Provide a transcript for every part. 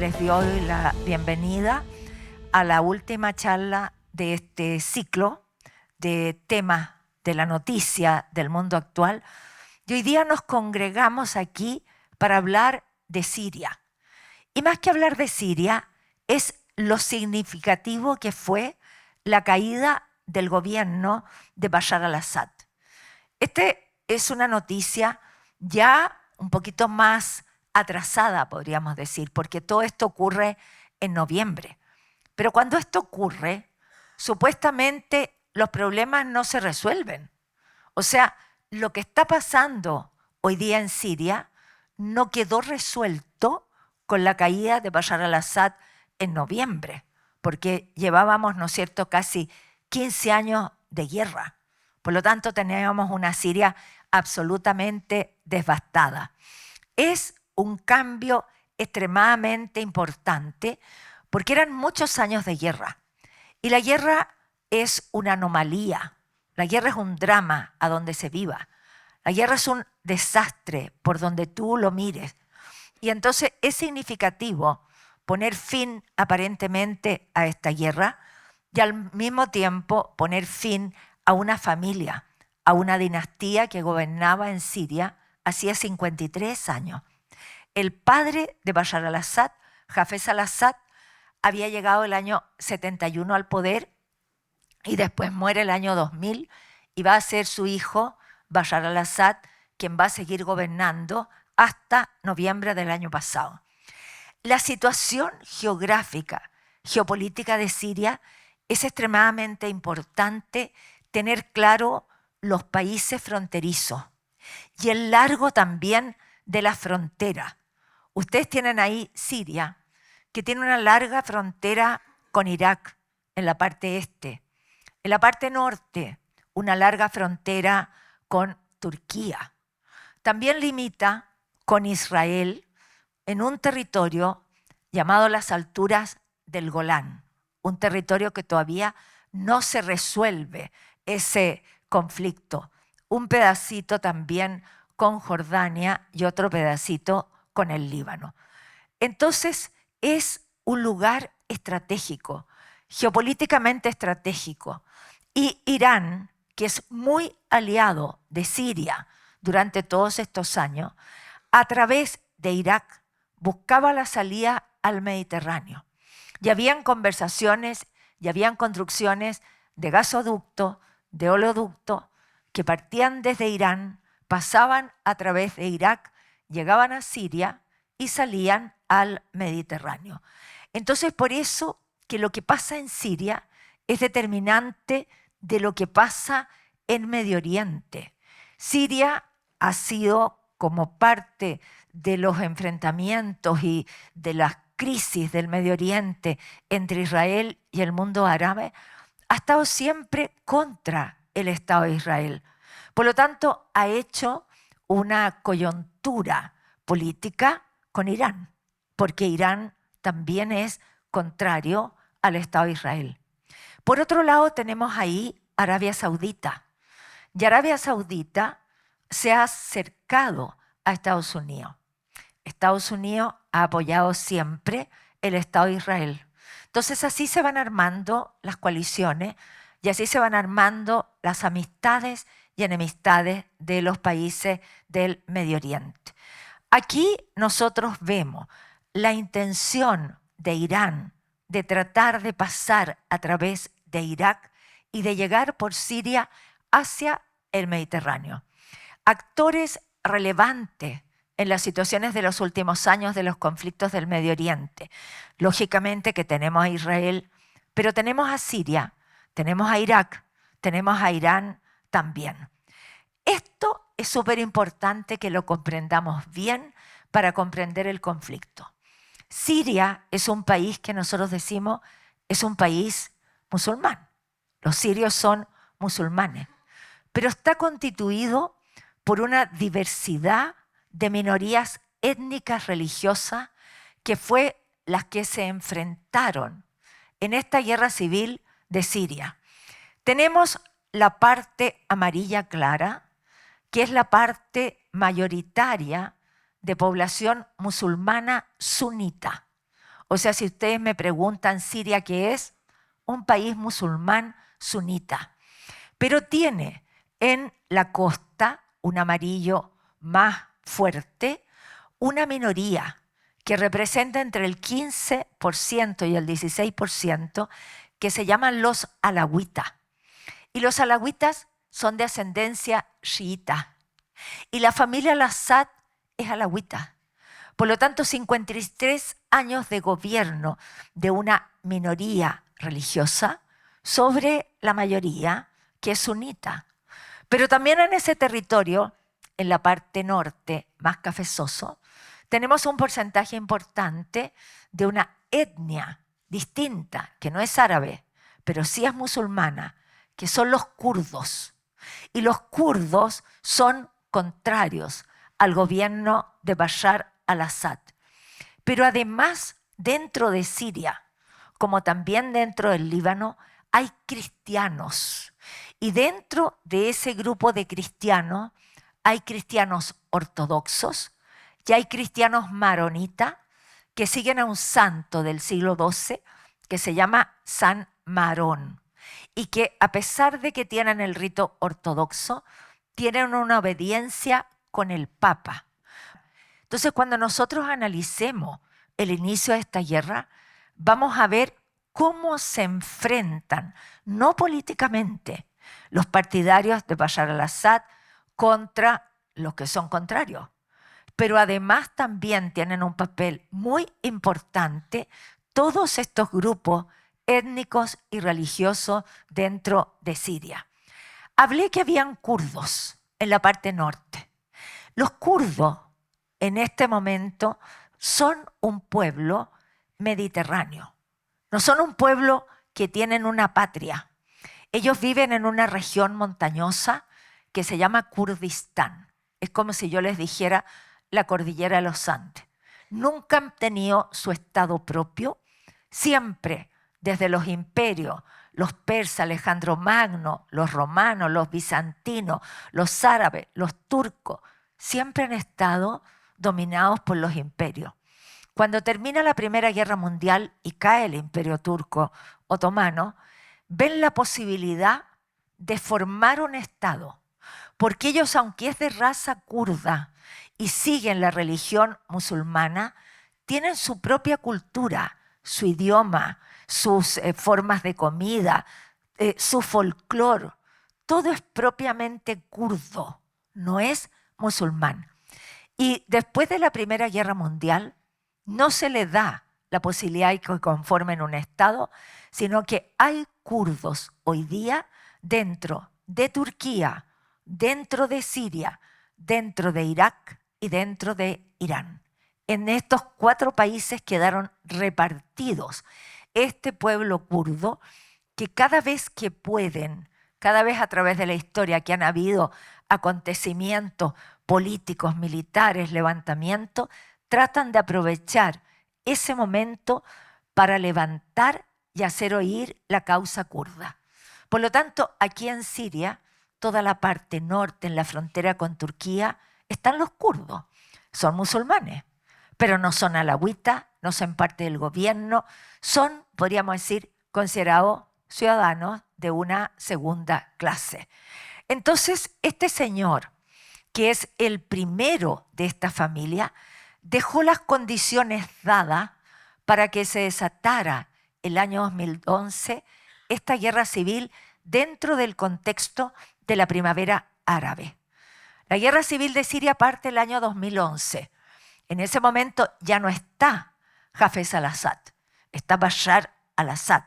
les doy la bienvenida a la última charla de este ciclo de temas de la noticia del mundo actual. Y hoy día nos congregamos aquí para hablar de Siria. Y más que hablar de Siria, es lo significativo que fue la caída del gobierno de Bashar al-Assad. Este es una noticia ya un poquito más atrasada, podríamos decir, porque todo esto ocurre en noviembre. Pero cuando esto ocurre, supuestamente los problemas no se resuelven. O sea, lo que está pasando hoy día en Siria no quedó resuelto con la caída de Bashar al-Assad en noviembre, porque llevábamos, ¿no es cierto?, casi 15 años de guerra. Por lo tanto, teníamos una Siria absolutamente devastada. Es un cambio extremadamente importante porque eran muchos años de guerra. Y la guerra es una anomalía. La guerra es un drama a donde se viva. La guerra es un desastre por donde tú lo mires. Y entonces es significativo poner fin aparentemente a esta guerra y al mismo tiempo poner fin a una familia, a una dinastía que gobernaba en Siria hacía 53 años. El padre de Bashar al-Assad, Hafez al-Assad, había llegado el año 71 al poder y después muere el año 2000 y va a ser su hijo, Bashar al-Assad, quien va a seguir gobernando hasta noviembre del año pasado. La situación geográfica, geopolítica de Siria es extremadamente importante tener claro los países fronterizos y el largo también de la frontera. Ustedes tienen ahí Siria, que tiene una larga frontera con Irak en la parte este. En la parte norte, una larga frontera con Turquía. También limita con Israel en un territorio llamado las alturas del Golán, un territorio que todavía no se resuelve ese conflicto. Un pedacito también con Jordania y otro pedacito con el Líbano. Entonces es un lugar estratégico, geopolíticamente estratégico. Y Irán, que es muy aliado de Siria durante todos estos años, a través de Irak buscaba la salida al Mediterráneo. Y habían conversaciones y habían construcciones de gasoducto, de oleoducto, que partían desde Irán, pasaban a través de Irak, llegaban a Siria y salían al Mediterráneo. Entonces, por eso que lo que pasa en Siria es determinante de lo que pasa en Medio Oriente. Siria ha sido, como parte de los enfrentamientos y de las crisis del Medio Oriente entre Israel y el mundo árabe, ha estado siempre contra el Estado de Israel. Por lo tanto, ha hecho una coyuntura política con Irán, porque Irán también es contrario al Estado de Israel. Por otro lado, tenemos ahí Arabia Saudita. Y Arabia Saudita se ha acercado a Estados Unidos. Estados Unidos ha apoyado siempre el Estado de Israel. Entonces así se van armando las coaliciones y así se van armando las amistades y enemistades de los países del Medio Oriente. Aquí nosotros vemos la intención de Irán de tratar de pasar a través de Irak y de llegar por Siria hacia el Mediterráneo. Actores relevantes en las situaciones de los últimos años de los conflictos del Medio Oriente. Lógicamente que tenemos a Israel, pero tenemos a Siria, tenemos a Irak, tenemos a Irán también. Esto es súper importante que lo comprendamos bien para comprender el conflicto. Siria es un país que nosotros decimos es un país musulmán. Los sirios son musulmanes, pero está constituido por una diversidad de minorías étnicas religiosas que fue las que se enfrentaron en esta guerra civil de Siria. Tenemos la parte amarilla clara, que es la parte mayoritaria de población musulmana sunita. O sea, si ustedes me preguntan, Siria, ¿qué es? Un país musulmán sunita, pero tiene en la costa un amarillo más fuerte, una minoría que representa entre el 15% y el 16%, que se llaman los alawitas. Y los alawitas son de ascendencia chiita. Y la familia al-Assad es alawita. Por lo tanto, 53 años de gobierno de una minoría religiosa sobre la mayoría que es sunita. Pero también en ese territorio, en la parte norte, más cafezoso, tenemos un porcentaje importante de una etnia distinta, que no es árabe, pero sí es musulmana, que son los kurdos. Y los kurdos son contrarios al gobierno de Bashar al-Assad. Pero además, dentro de Siria, como también dentro del Líbano, hay cristianos. Y dentro de ese grupo de cristianos hay cristianos ortodoxos y hay cristianos maronitas que siguen a un santo del siglo XII que se llama San Marón y que, a pesar de que tienen el rito ortodoxo, tienen una obediencia con el Papa. Entonces, cuando nosotros analicemos el inicio de esta guerra, vamos a ver cómo se enfrentan, no políticamente, los partidarios de Bashar al-Assad contra los que son contrarios, pero además también tienen un papel muy importante todos estos grupos étnicos y religiosos dentro de Siria. Hablé que habían kurdos en la parte norte. Los kurdos en este momento son un pueblo mediterráneo. No son un pueblo que tienen una patria. Ellos viven en una región montañosa que se llama Kurdistán. Es como si yo les dijera la cordillera de los Andes. Nunca han tenido su estado propio. Siempre, desde los imperios, los persas, Alejandro Magno, los romanos, los bizantinos, los árabes, los turcos, siempre han estado dominados por los imperios. Cuando termina la Primera Guerra Mundial y cae el Imperio Turco Otomano, ven la posibilidad de formar un Estado, porque ellos, aunque es de raza kurda y siguen la religión musulmana, tienen su propia cultura, su idioma, sus formas de comida, su folclore. Todo es propiamente kurdo, no es musulmán. Y después de la Primera Guerra Mundial, no se le da la posibilidad de que conformen un Estado, sino que hay kurdos hoy día dentro de Turquía, dentro de Siria, dentro de Irak y dentro de Irán. En estos 4 países quedaron repartidos este pueblo kurdo que cada vez que pueden, cada vez a través de la historia que han habido acontecimientos políticos, militares, levantamientos, tratan de aprovechar ese momento para levantar y hacer oír la causa kurda. Por lo tanto, aquí en Siria, toda la parte norte, en la frontera con Turquía, están los kurdos. Son musulmanes, pero no son alawitas, no son parte del gobierno, son, podríamos decir, considerados ciudadanos de una segunda clase. Entonces, este señor, que es el primero de esta familia, dejó las condiciones dadas para que se desatara el año 2011 esta guerra civil dentro del contexto de la primavera árabe. La guerra civil de Siria parte el año 2011. En ese momento ya no está Hafez al-Assad, está Bashar al-Assad.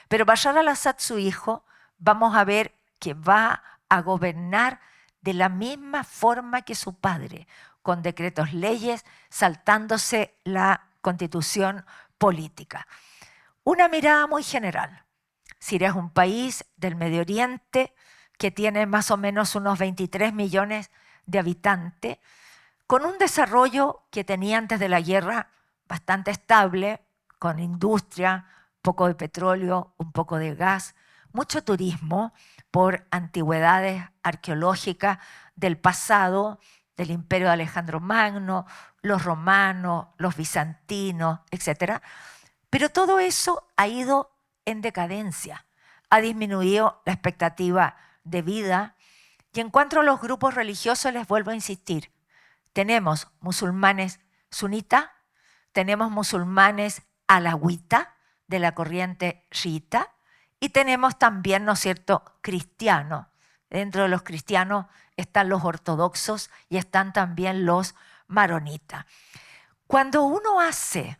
Pero Bashar al-Assad, su hijo, vamos a ver que va a gobernar de la misma forma que su padre, con decretos leyes, saltándose la constitución política. Una mirada muy general. Siria es un país del Medio Oriente que tiene más o menos unos 23 millones de habitantes, con un desarrollo que tenía antes de la guerra bastante estable, con industria, un poco de petróleo, un poco de gas, mucho turismo por antigüedades arqueológicas del pasado, del imperio de Alejandro Magno, los romanos, los bizantinos, etc. Pero todo eso ha ido en decadencia, ha disminuido la expectativa de vida. Y en cuanto a los grupos religiosos, les vuelvo a insistir, tenemos musulmanes sunitas, tenemos musulmanes alawitas de la corriente chiita y tenemos también, ¿no es cierto?, cristianos. Dentro de los cristianos están los ortodoxos y están también los maronitas. Cuando uno hace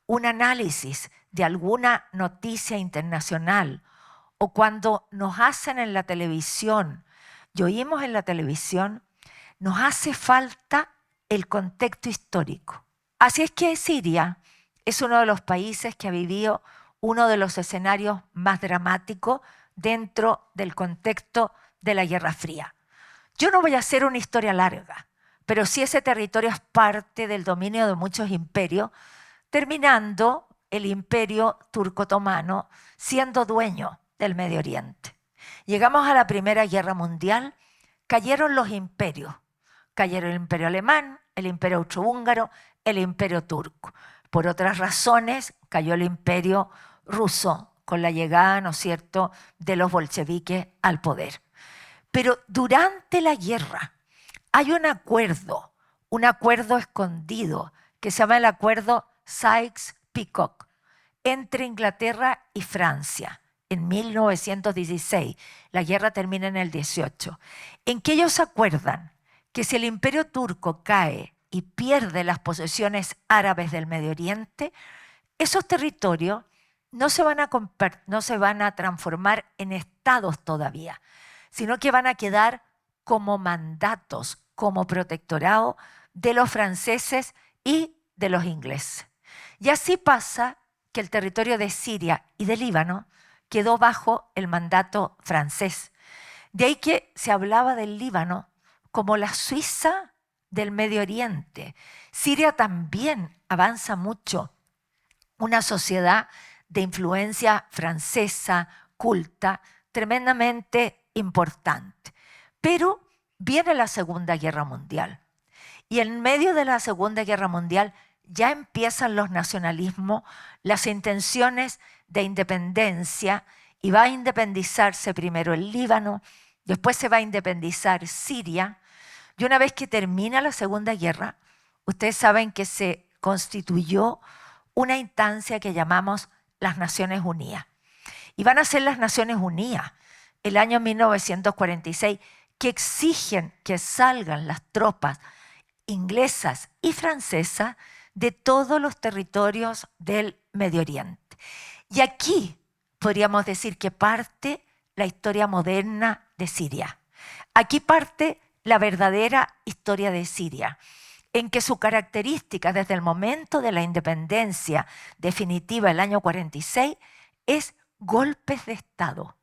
un análisis de alguna noticia internacional o cuando nos hacen en la televisión y oímos en la televisión, nos hace falta el contexto histórico. Así es que Siria es uno de los países que ha vivido uno de los escenarios más dramáticos dentro del contexto de la Guerra Fría. Yo no voy a hacer una historia larga, pero sí ese territorio es parte del dominio de muchos imperios, terminando el imperio turco-otomano siendo dueño del Medio Oriente. Llegamos a la Primera Guerra Mundial, cayeron los imperios. Cayeron el imperio alemán, el imperio austrohúngaro, el imperio turco. Por otras razones cayó el imperio ruso con la llegada, ¿no es cierto?, de los bolcheviques al poder. Pero durante la guerra hay un acuerdo escondido que se llama el acuerdo Sykes-Picot entre Inglaterra y Francia en 1916. La guerra termina en el 18. En que ellos acuerdan que si el imperio turco cae y pierde las posesiones árabes del Medio Oriente, esos territorios no se van a transformar en estados todavía, sino que van a quedar como mandatos, como protectorado de los franceses y de los ingleses. Y así pasa que el territorio de Siria y de Líbano quedó bajo el mandato francés. De ahí que se hablaba del Líbano como la Suiza del Medio Oriente. Siria también avanza mucho, una sociedad de influencia francesa, culta, tremendamente importante. Pero viene la Segunda Guerra Mundial y en medio de la Segunda Guerra Mundial ya empiezan los nacionalismos, las intenciones de independencia, y va a independizarse primero el Líbano, después se va a independizar Siria, y una vez que termina la Segunda Guerra, ustedes saben que se constituyó una instancia que llamamos las Naciones Unidas. Y van a ser las Naciones Unidas el año 1946 que exigen que salgan las tropas inglesas y francesas de todos los territorios del Medio Oriente. Y aquí podríamos decir que parte la historia moderna de Siria. Aquí parte la verdadera historia de Siria, en que su característica desde el momento de la independencia definitiva el año 46 es golpes de Estado.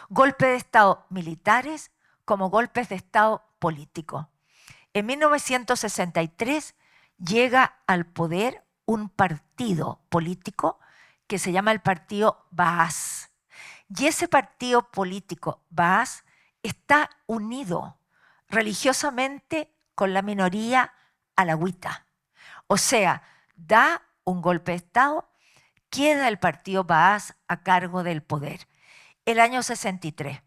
Golpes de Estado militares como golpes de Estado políticos. En 1963 llega al poder un partido político que se llama el partido Baas. Y ese partido político, Baas, está unido religiosamente con la minoría alawita. O sea, da un golpe de Estado, queda el partido Baas a cargo del poder. El año 63.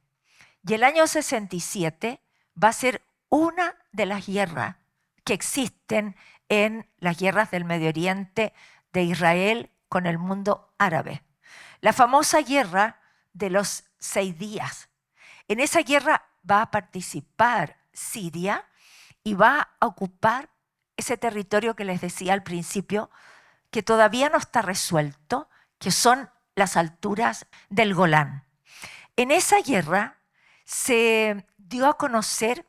Y el año 67 va a ser una de las guerras que existen en las guerras del Medio Oriente de Israel con el mundo árabe. La famosa guerra de los 6 días. En esa guerra va a participar Siria y va a ocupar ese territorio que les decía al principio, que todavía no está resuelto, que son las alturas del Golán. En esa guerra se dio a conocer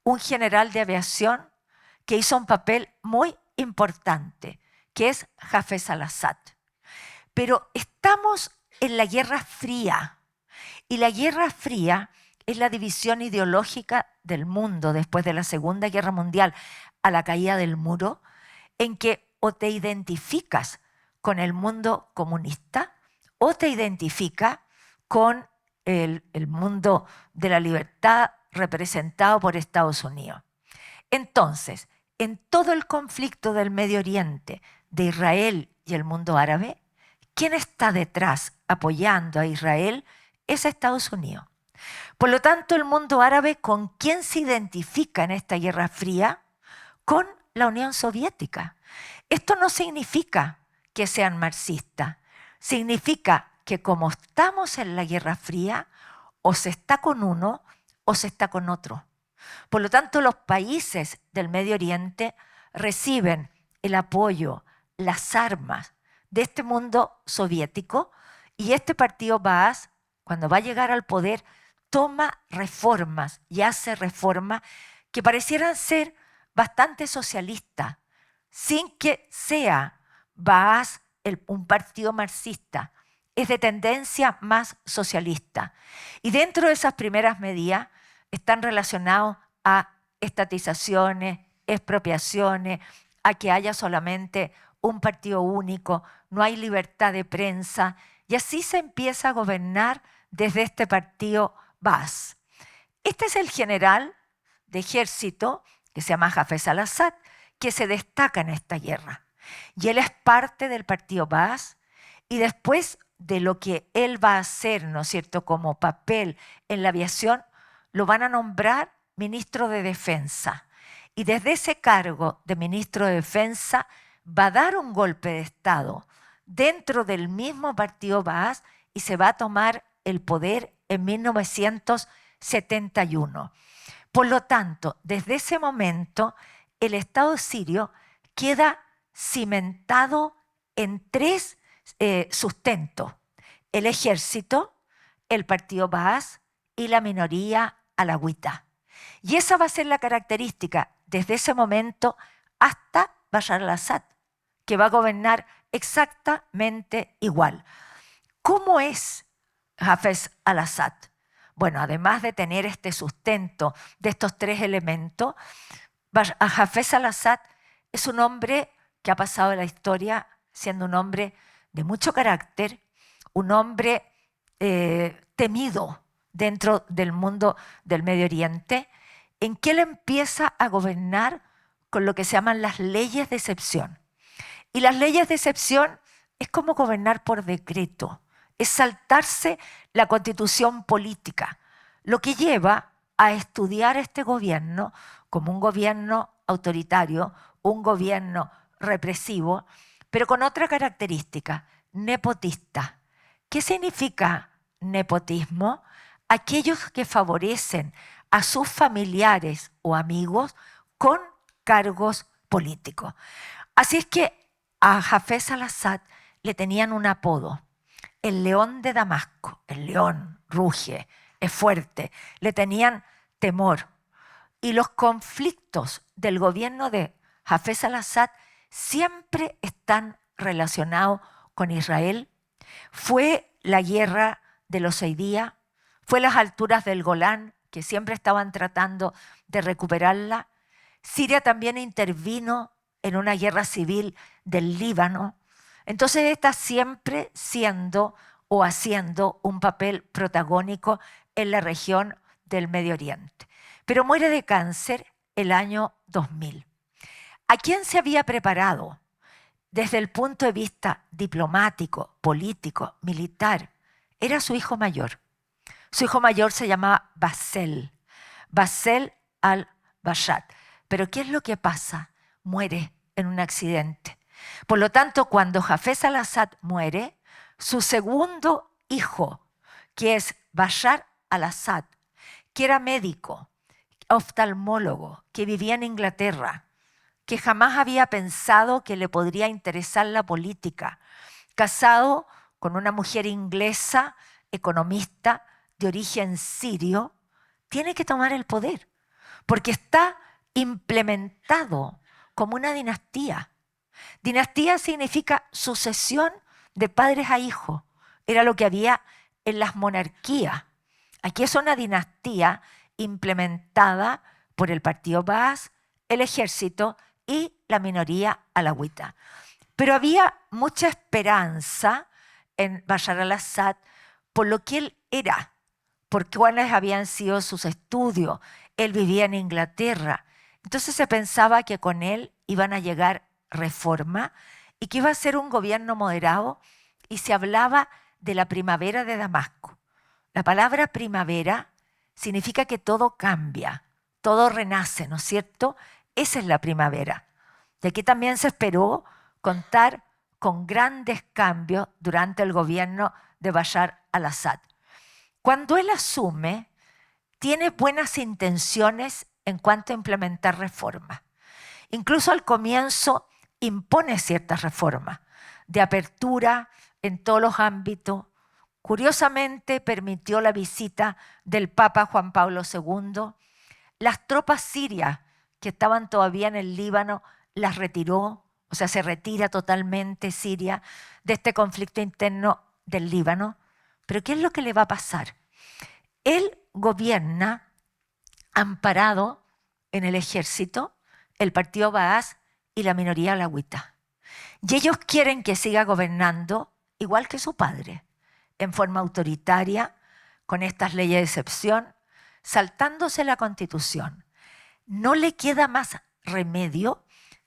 un general de aviación que hizo un papel muy importante, que es Hafez al-Assad. Pero estamos en la Guerra Fría, y la Guerra Fría es la división ideológica del mundo después de la Segunda Guerra Mundial a la caída del muro, en que o te identificas con el mundo comunista o te identificas con el mundo de la libertad representado por Estados Unidos. Entonces, en todo el conflicto del Medio Oriente, de Israel y el mundo árabe, ¿quién está detrás apoyando a Israel? Es Estados Unidos. Por lo tanto, el mundo árabe, ¿con quién se identifica en esta Guerra Fría? Con la Unión Soviética. Esto no significa que sean marxistas. Significa que como estamos en la Guerra Fría, o se está con uno o se está con otro. Por lo tanto, los países del Medio Oriente reciben el apoyo, las armas de este mundo soviético, y este partido Baas, cuando va a llegar al poder, toma reformas y hace reformas que parecieran ser bastante socialistas, sin que sea Baas un partido marxista. Es de tendencia más socialista. Y dentro de esas primeras medidas están relacionados a estatizaciones, expropiaciones, a que haya solamente un partido único, no hay libertad de prensa, y así se empieza a gobernar desde este partido Baas. Este es el general de ejército que se llama Hafez al-Assad, que se destaca en esta guerra. Y él es parte del partido Baas, y después de lo que él va a hacer, ¿no es cierto?, como papel en la aviación, lo van a nombrar ministro de Defensa. Y desde ese cargo de ministro de Defensa va a dar un golpe de Estado dentro del mismo partido Baas y se va a tomar el poder en 1971. Por lo tanto, desde ese momento, el Estado sirio queda cimentado en tres sustentos: el ejército, el partido Baas y la minoría alawita. Y esa va a ser la característica desde ese momento hasta Bashar al-Assad, que va a gobernar exactamente igual. ¿Cómo es Hafez al-Assad? Bueno, además de tener este sustento de estos tres elementos, Hafez al-Assad es un hombre que ha pasado a la historia siendo un hombre de mucho carácter, un hombre temido dentro del mundo del Medio Oriente, en que él empieza a gobernar con lo que se llaman las leyes de excepción. Y las leyes de excepción es como gobernar por decreto, es saltarse la constitución política, lo que lleva a estudiar este gobierno como un gobierno autoritario, un gobierno represivo, pero con otra característica: nepotista. ¿Qué significa nepotismo? Aquellos que favorecen a sus familiares o amigos con cargos políticos. Así es que a Hafez al-Assad le tenían un apodo: el león de Damasco. El león ruge, es fuerte, le tenían temor. Y los conflictos del gobierno de Hafez al-Assad siempre están relacionados con Israel. Fue la guerra de los 6 días, fue las alturas del Golán, que siempre estaban tratando de recuperarla. Siria también intervino en una guerra civil del Líbano. Entonces está siempre siendo o haciendo un papel protagónico en la región del Medio Oriente. Pero muere de cáncer el año 2000. ¿A quién se había preparado desde el punto de vista diplomático, político, militar? Era su hijo mayor. Su hijo mayor se llamaba Bassel al-Bashad. Pero ¿qué es lo que pasa? Muere en un accidente. Por lo tanto, cuando Hafez al-Assad muere, su segundo hijo, que es Bashar al-Assad, que era médico, oftalmólogo, que vivía en Inglaterra, que jamás había pensado que le podría interesar la política, casado con una mujer inglesa, economista, de origen sirio, tiene que tomar el poder, porque está implementado como una dinastía. Dinastía significa sucesión de padres a hijos. Era lo que había en las monarquías. Aquí es una dinastía implementada por el partido Baas, el ejército y la minoría alawita. Pero había mucha esperanza en Bashar al-Assad por lo que él era, por cuáles habían sido sus estudios. Él vivía en Inglaterra. Entonces se pensaba que con él iban a llegar reformas y que iba a ser un gobierno moderado y se hablaba de la primavera de Damasco. La palabra primavera significa que todo cambia, todo renace, ¿no es cierto? Esa es la primavera. Y aquí también se esperó contar con grandes cambios durante el gobierno de Bashar al-Assad. Cuando él asume, tiene buenas intenciones en cuanto a implementar reformas. Incluso al comienzo impone ciertas reformas de apertura en todos los ámbitos. Curiosamente permitió la visita del Papa Juan Pablo II. Las tropas sirias que estaban todavía en el Líbano las retiró, o sea, se retira totalmente Siria de este conflicto interno del Líbano. Pero ¿qué es lo que le va a pasar? Él gobierna amparado en el ejército, el partido Baas y la minoría alawita. Y ellos quieren que siga gobernando igual que su padre, en forma autoritaria, con estas leyes de excepción, saltándose la Constitución. No le queda más remedio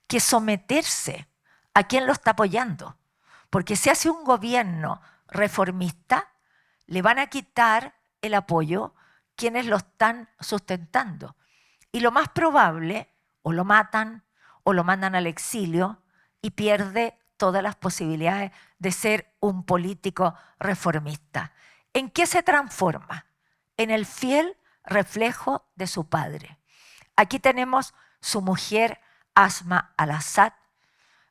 que someterse a quien lo está apoyando, porque si hace un gobierno reformista, le van a quitar el apoyo quienes lo están sustentando. Y lo más probable, o lo matan, o lo mandan al exilio, y pierde todas las posibilidades de ser un político reformista. ¿En qué se transforma? En el fiel reflejo de su padre. Aquí tenemos su mujer, Asma al-Assad.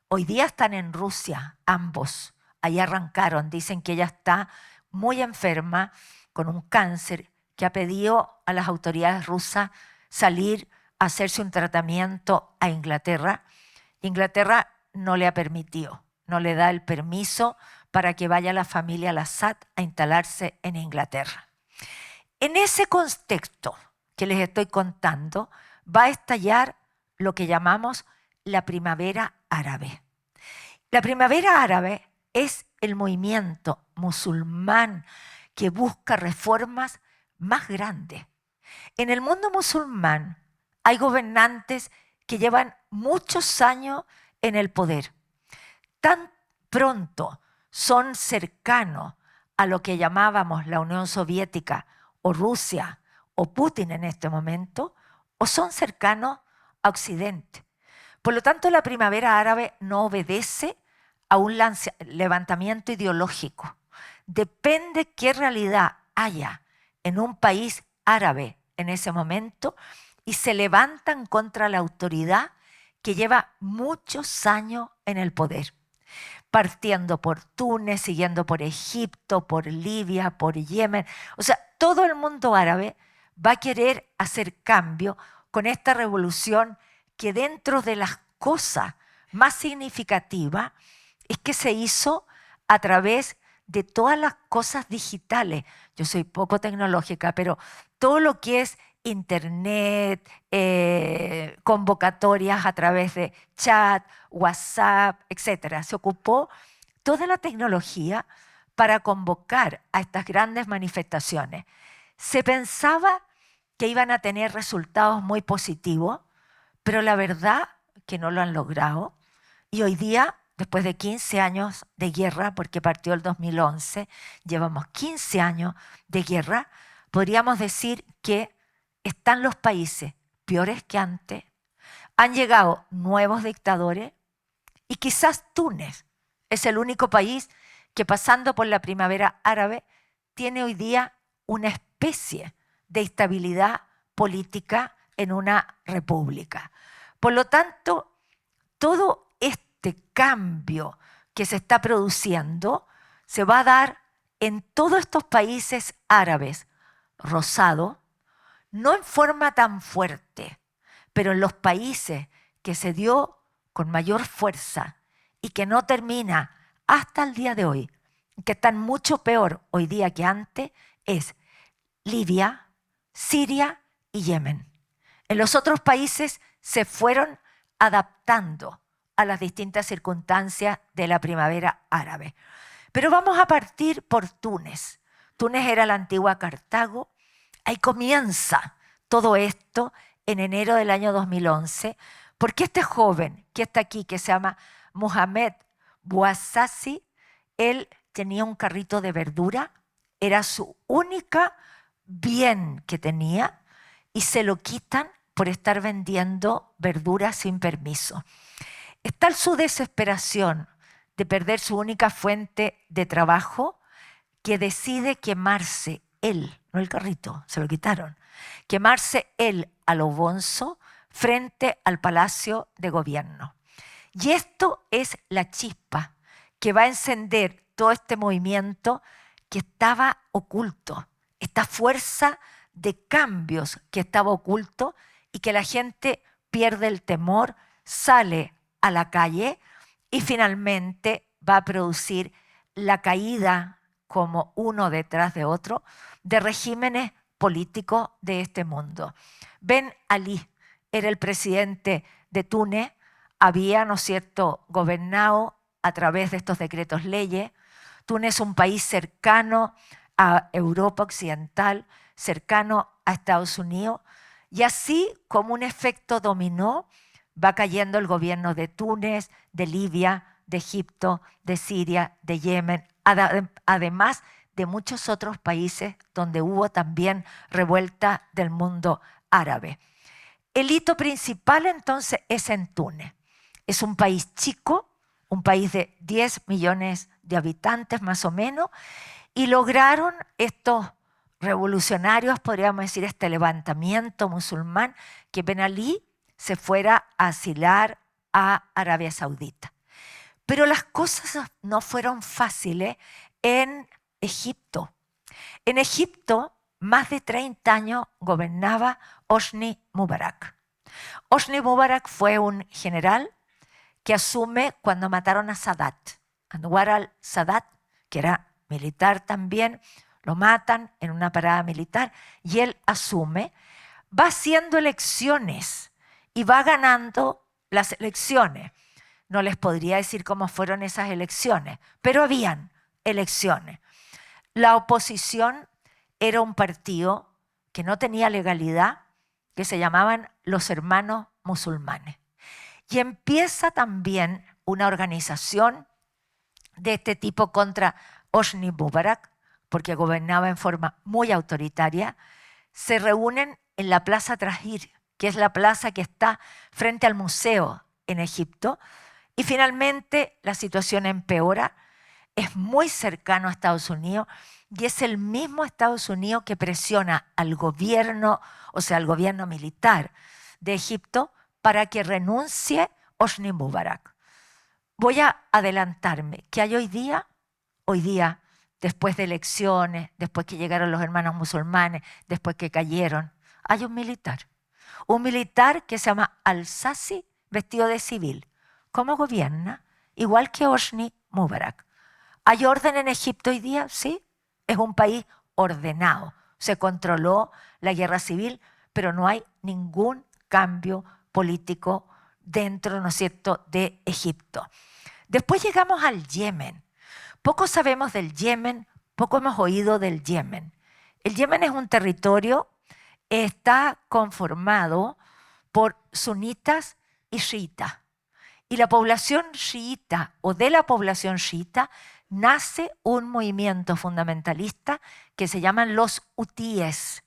Hoy día están en Rusia, ambos. Ahí arrancaron, dicen que ella está muy enferma con un cáncer que ha pedido a las autoridades rusas salir a hacerse un tratamiento a Inglaterra. Inglaterra no le ha permitido, no le da el permiso para que vaya la familia al-Assad a instalarse en Inglaterra. En ese contexto que les estoy contando, va a estallar lo que llamamos la primavera árabe. La primavera árabe es el movimiento musulmán que busca reformas más grandes. En el mundo musulmán hay gobernantes que llevan muchos años en el poder. Tan pronto son cercanos a lo que llamábamos la Unión Soviética o Rusia o Putin en este momento, o son cercanos a Occidente. Por lo tanto, la primavera árabe no obedece a un levantamiento ideológico. Depende qué realidad haya en un país árabe en ese momento y se levantan contra la autoridad que lleva muchos años en el poder, partiendo por Túnez, siguiendo por Egipto, por Libia, por Yemen. O sea, todo el mundo árabe va a querer hacer cambio con esta revolución que dentro de las cosas más significativas es que se hizo a través de todas las cosas digitales. Yo soy poco tecnológica, pero todo lo que es internet, convocatorias a través de chat, WhatsApp, etc. Se ocupó toda la tecnología para convocar a estas grandes manifestaciones. Se pensaba que iban a tener resultados muy positivos, pero la verdad que no lo han logrado. Y hoy día, después de 15 años de guerra, porque partió el 2011, llevamos 15 años de guerra, podríamos decir que están los países peores que antes, han llegado nuevos dictadores y quizás Túnez es el único país que pasando por la primavera árabe tiene hoy día una especie de estabilidad política en una república. Por lo tanto, todo este cambio que se está produciendo se va a dar en todos estos países árabes rosados, no en forma tan fuerte, pero en los países que se dio con mayor fuerza y que no termina hasta el día de hoy, que están mucho peor hoy día que antes, es Libia, Siria y Yemen. En los otros países se fueron adaptando a las distintas circunstancias de la primavera árabe. Pero vamos a partir por Túnez. Túnez era la antigua Cartago. Ahí comienza todo esto en enero del año 2011, porque este joven que está aquí, que se llama Mohamed Bouazizi, él tenía un carrito de verdura, era su única bien que tenía, y se lo quitan por estar vendiendo verduras sin permiso. Es tal su desesperación de perder su única fuente de trabajo que decide quemarse él, no el carrito, se lo quitaron, quemarse él a lo bonzo frente al Palacio de Gobierno. Y esto es la chispa que va a encender todo este movimiento que estaba oculto, esta fuerza de cambios que estaba oculto y que la gente pierde el temor, sale a la calle y finalmente va a producir la caída, como uno detrás de otro, de regímenes políticos de este mundo. Ben Ali era el presidente de Túnez, había, ¿no es cierto?, gobernado a través de estos decretos leyes. Túnez es un país cercano a Europa Occidental, cercano a Estados Unidos, y así como un efecto dominó, va cayendo el gobierno de Túnez, de Libia, de Egipto, de Siria, de Yemen, además de muchos otros países donde hubo también revuelta del mundo árabe. El hito principal entonces es en Túnez. Es un país chico, un país de 10 millones de habitantes más o menos, y lograron estos revolucionarios, podríamos decir, este levantamiento musulmán, que Ben Ali se fuera a asilar a Arabia Saudita. Pero las cosas no fueron fáciles en Egipto. En Egipto, más de 30 años gobernaba Hosni Mubarak. Hosni Mubarak fue un general que asume cuando mataron a Sadat. Anwar al-Sadat, que era militar también, lo matan en una parada militar y él asume, va haciendo elecciones y va ganando las elecciones. No les podría decir cómo fueron esas elecciones, pero habían elecciones. La oposición era un partido que no tenía legalidad, que se llamaban los Hermanos Musulmanes. Y empieza también una organización de este tipo contra Hosni Mubarak, porque gobernaba en forma muy autoritaria. Se reúnen en la Plaza Tahrir, que es la plaza que está frente al museo en Egipto, y finalmente la situación empeora. Es muy cercano a Estados Unidos y es el mismo Estados Unidos que presiona al gobierno, o sea, al gobierno militar de Egipto, para que renuncie Hosni Mubarak. Voy a adelantarme. ¿Qué hay hoy día? Hoy día, después de elecciones, después que llegaron los hermanos musulmanes, después que cayeron, hay un militar. Un militar que se llama Al-Sasi, vestido de civil. ¿Cómo gobierna? Igual que Hosni Mubarak. ¿Hay orden en Egipto hoy día? Sí. Es un país ordenado. Se controló la guerra civil, pero no hay ningún cambio político dentro, ¿no es cierto?, de Egipto. Después llegamos al Yemen. Poco sabemos del Yemen, poco hemos oído del Yemen. El Yemen es un territorio, está conformado por sunitas y chiitas. Y la población chiita, o de la población chiita, nace un movimiento fundamentalista que se llaman los hutíes.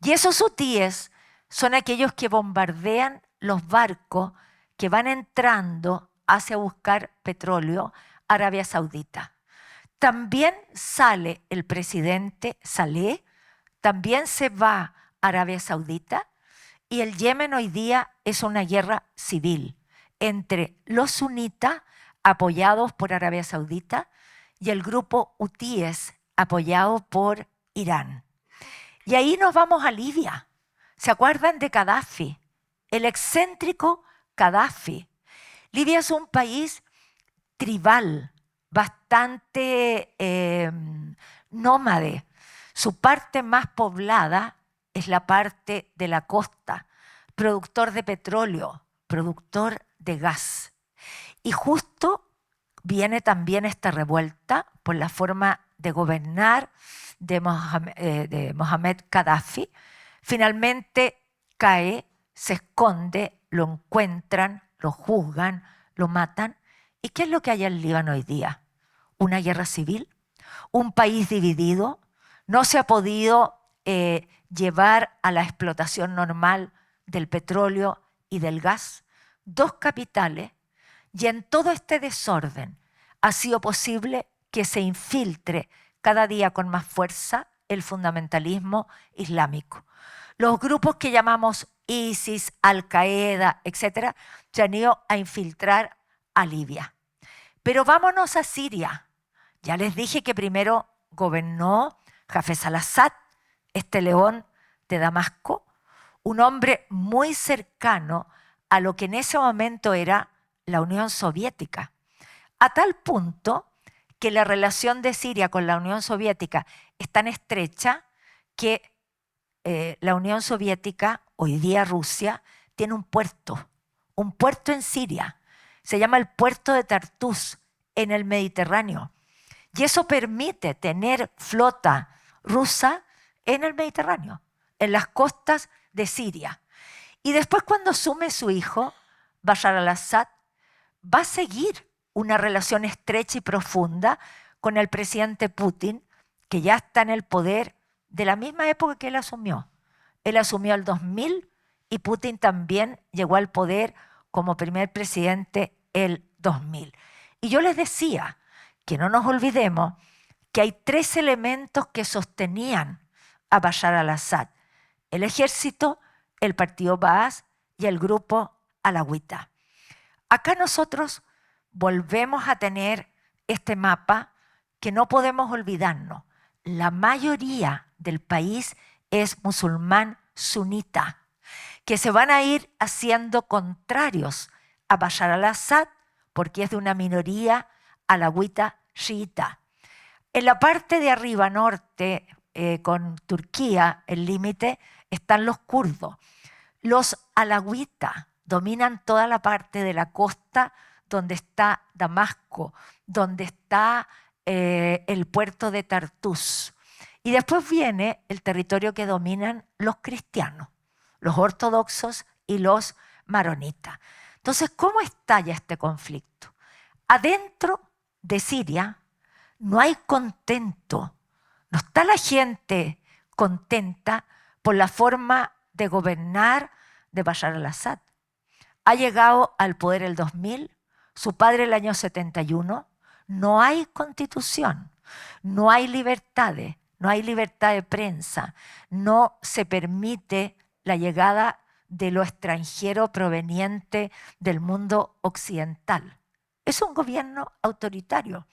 Y esos hutíes son aquellos que bombardean los barcos que van entrando hacia buscar petróleo a Arabia Saudita. También sale el presidente Saleh, también se va a Arabia Saudita, y el Yemen hoy día es una guerra civil entre los sunitas, apoyados por Arabia Saudita, y el grupo hutíes, apoyado por Irán. Y ahí nos vamos a Libia. ¿Se acuerdan de Gaddafi? El excéntrico Gaddafi. Libia es un país tribal, bastante nómade. Su parte más poblada es la parte de la costa, productor de petróleo, productor de gas. Y justo viene también esta revuelta por la forma de gobernar de Mohamed Gaddafi. Finalmente cae, se esconde, lo encuentran, lo juzgan, lo matan. ¿Y qué es lo que hay en Líbano hoy día? una guerra civil, un país dividido, no se ha podido llevar a la explotación normal del petróleo y del gas, 2 capitales, y en todo este desorden ha sido posible que se infiltre cada día con más fuerza el fundamentalismo islámico. Los grupos que llamamos ISIS, Al-Qaeda, etc., se han ido a infiltrar a Libia. Pero vámonos a Siria. Ya les dije que primero gobernó Hafez al-Assad, este león de Damasco, un hombre muy cercano a lo que en ese momento era la Unión Soviética, a tal punto que la relación de Siria con la Unión Soviética es tan estrecha que la Unión Soviética, hoy día Rusia, tiene un puerto en Siria. Se llama el puerto de Tartus, en el Mediterráneo. Y eso permite tener flota rusa en el Mediterráneo, en las costas de Siria. Y después, cuando asume su hijo, Bashar al-Assad, va a seguir una relación estrecha y profunda con el presidente Putin, que ya está en el poder de la misma época que él asumió. Él asumió el 2000 y Putin también llegó al poder como primer presidente el 2000. Y yo les decía que no nos olvidemos que hay 3 elementos que sostenían a Bashar al-Assad: el ejército, el partido Baas y el grupo alawita. Acá nosotros volvemos a tener este mapa que no podemos olvidarnos. La mayoría del país es musulmán sunita, que se van a ir haciendo contrarios a Bashar al-Assad porque es de una minoría alawita chiita. En la parte de arriba norte, con Turquía, el límite, están los kurdos. Los alawitas dominan toda la parte de la costa donde está Damasco, donde está el puerto de Tartus. Y después viene el territorio que dominan los cristianos, los ortodoxos y los maronitas. Entonces, ¿cómo estalla este conflicto? Adentro de Siria no hay contento, no está la gente contenta por la forma de gobernar de Bashar al-Assad. Ha llegado al poder el 2000, su padre el año 71, no hay constitución, no hay libertades, no hay libertad de prensa, no se permite la llegada de lo extranjero proveniente del mundo occidental. Es un gobierno autoritario.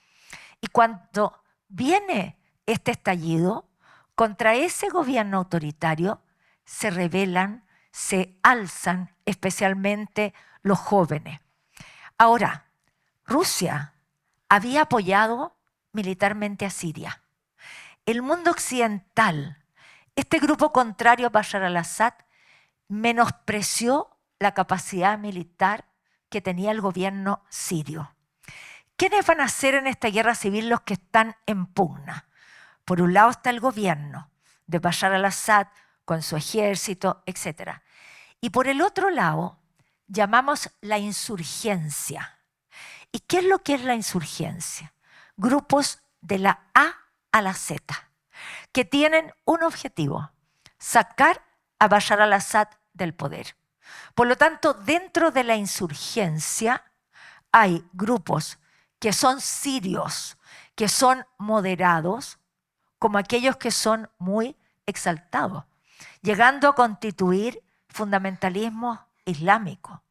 Y cuando viene este estallido, contra ese gobierno autoritario se rebelan, se alzan especialmente los jóvenes. Ahora, Rusia había apoyado militarmente a Siria. El mundo occidental, este grupo contrario a Bashar al-Assad, menospreció la capacidad militar que tenía el gobierno sirio. ¿Quiénes van a ser en esta guerra civil los que están en pugna? Por un lado está el gobierno de Bashar al-Assad con su ejército, etc. Y por el otro lado llamamos la insurgencia. ¿Y qué es lo que es la insurgencia? Grupos de la A a la Z que tienen un objetivo: sacar a Bashar al-Assad del poder. Por lo tanto, dentro de la insurgencia hay grupos que son sirios, que son moderados, como aquellos que son muy exaltados, llegando a constituir fundamentalismo islámico,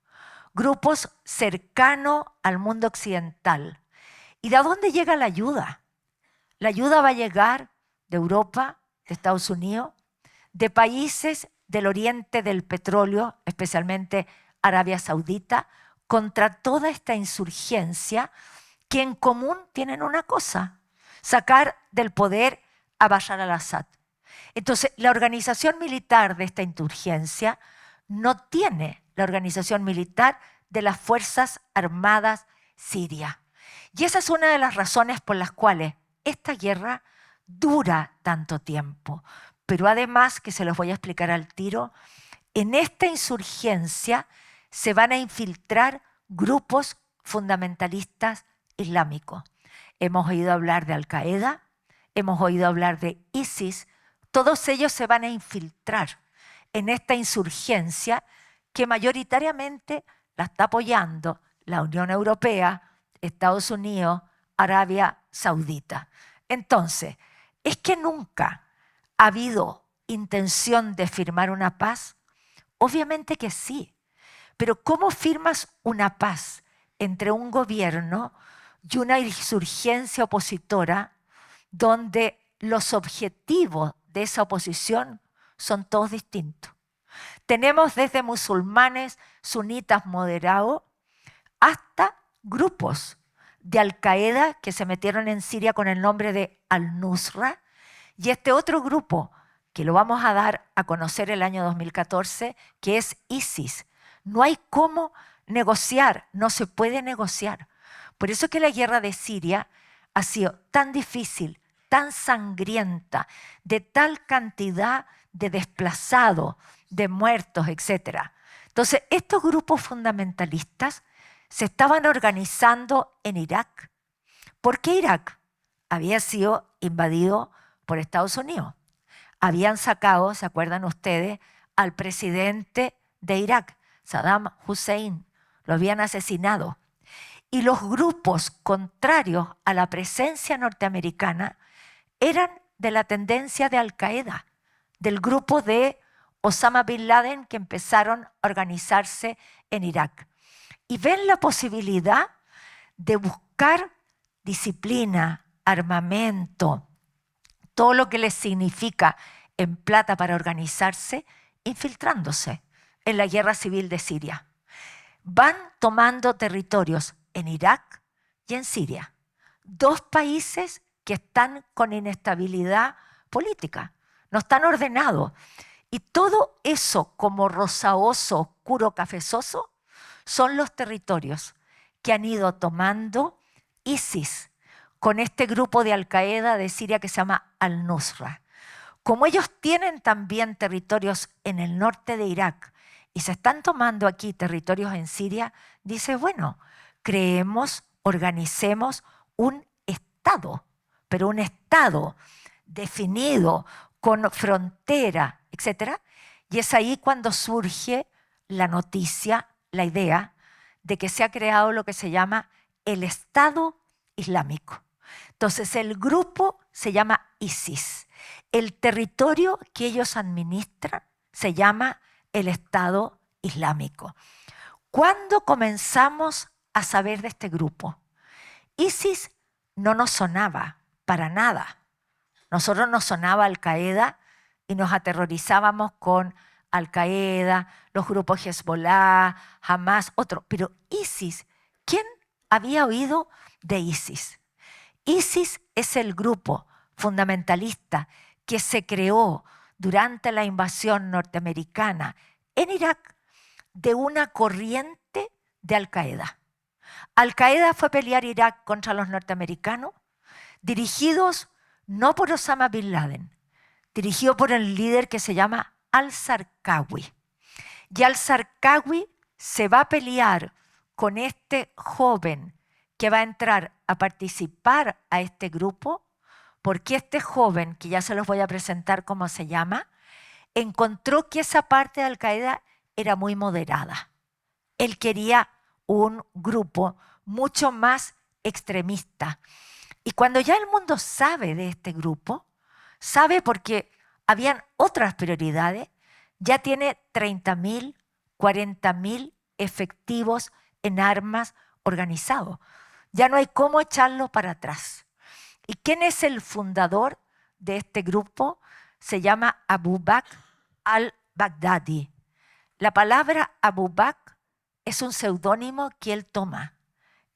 grupos cercanos al mundo occidental. ¿Y de dónde llega la ayuda? La ayuda va a llegar de Europa, de Estados Unidos, de países del oriente del petróleo, especialmente Arabia Saudita, contra toda esta insurgencia que en común tienen una cosa: sacar del poder a Bashar al-Assad. Entonces, la organización militar de esta insurgencia no tiene la organización militar de las Fuerzas Armadas sirias. Y esa es una de las razones por las cuales esta guerra dura tanto tiempo. Pero además, que se los voy a explicar al tiro, en esta insurgencia se van a infiltrar grupos fundamentalistas Islámico. Hemos oído hablar de Al-Qaeda, hemos oído hablar de ISIS. Todos ellos se van a infiltrar en esta insurgencia que mayoritariamente la está apoyando la Unión Europea, Estados Unidos, Arabia Saudita. Entonces, ¿es que nunca ha habido intención de firmar una paz? Obviamente que sí, pero ¿cómo firmas una paz entre un gobierno y una insurgencia opositora donde los objetivos de esa oposición son todos distintos? Tenemos desde musulmanes sunitas moderados hasta grupos de Al-Qaeda que se metieron en Siria con el nombre de Al-Nusra, y este otro grupo que lo vamos a dar a conocer el año 2014, que es ISIS. No hay cómo negociar, no se puede negociar. Por eso es que la guerra de Siria ha sido tan difícil, tan sangrienta, de tal cantidad de desplazados, de muertos, etc. Entonces, estos grupos fundamentalistas se estaban organizando en Irak. ¿Por qué Irak? Había sido invadido por Estados Unidos. Habían sacado, ¿se acuerdan ustedes?, al presidente de Irak, Saddam Hussein. Lo habían asesinado. Y los grupos contrarios a la presencia norteamericana eran de la tendencia de Al-Qaeda, del grupo de Osama Bin Laden, que empezaron a organizarse en Irak. Y ven la posibilidad de buscar disciplina, armamento, todo lo que les significa en plata para organizarse, infiltrándose en la guerra civil de Siria. Van tomando territorios en Irak y en Siria. Dos países que están con inestabilidad política, no están ordenados. Y todo eso como rosaoso, oscuro, cafezoso, son los territorios que han ido tomando ISIS con este grupo de Al-Qaeda de Siria que se llama Al-Nusra. Como ellos tienen también territorios en el norte de Irak y se están tomando aquí territorios en Siria, dice, bueno, creemos, organicemos un Estado, pero un Estado definido, con frontera, etc. Y es ahí cuando surge la noticia, la idea de que se ha creado lo que se llama el Estado Islámico. Entonces el grupo se llama ISIS. El territorio que ellos administran se llama el Estado Islámico. ¿Cuándo comenzamos a saber de este grupo? ISIS no nos sonaba para nada. Nosotros nos sonaba Al-Qaeda y nos aterrorizábamos con Al-Qaeda, los grupos Hezbollah, Hamas, otro. Pero ISIS, ¿quién había oído de ISIS? ISIS es el grupo fundamentalista que se creó durante la invasión norteamericana en Irak de una corriente de Al-Qaeda. Al-Qaeda fue a pelear Irak contra los norteamericanos, dirigidos no por Osama Bin Laden, dirigido por el líder que se llama Al-Zarqawi. Y Al-Zarqawi se va a pelear con este joven que va a entrar a participar a este grupo, porque este joven, que ya se los voy a presentar cómo se llama, encontró que esa parte de Al-Qaeda era muy moderada. Él quería un grupo mucho más extremista. Y cuando ya el mundo sabe de este grupo, sabe porque habían otras prioridades, ya tiene 30.000, 40.000 efectivos en armas organizados. Ya no hay cómo echarlo para atrás. ¿Y quién es el fundador de este grupo? Se llama Abu Bakr al-Baghdadi. La palabra Abu Bakr es un seudónimo que él toma.